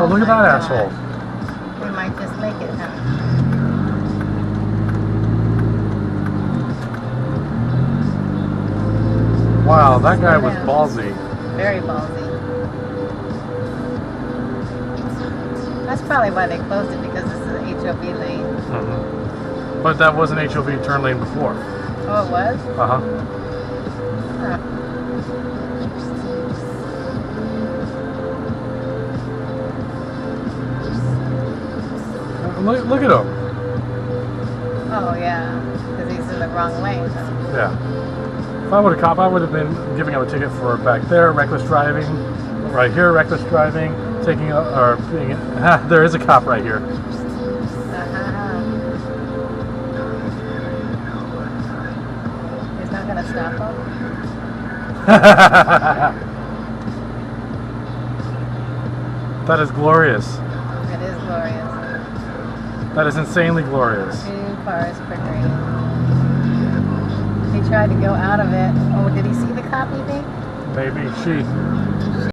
Oh, look at that asshole. We might just make it, huh? Wow, that guy was ballsy. Very ballsy. That's probably why they closed it, because this is an HOV lane. Mm-hmm. But that was an HOV turn lane before. Oh, it was? Uh-huh. Huh. Look at him. Oh, yeah. Because he's in the wrong lane, though. Yeah. If I would have cop, I would have been giving him a ticket for back there, reckless driving. Right here, reckless driving. Taking a, or being. There is a cop right here. He's not going to stop him? That is glorious. It is glorious. That is insanely glorious. 2 cars per green. He tried to go out of it. Oh, did he see the cop, you think? Maybe she.